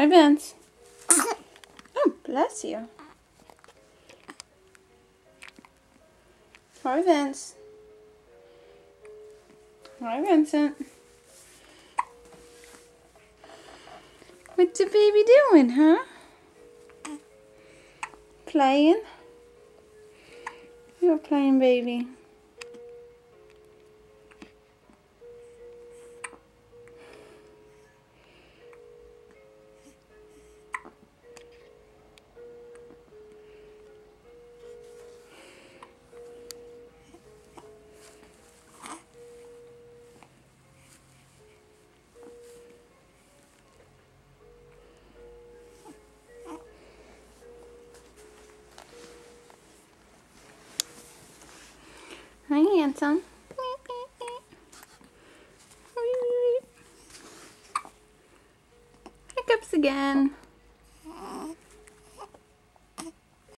Hi, Vince. Oh, bless you. Hi, Vince. Hi, Vincent. What's the baby doing, huh? Playing? You're playing, baby. Hi, handsome. Hiccups again.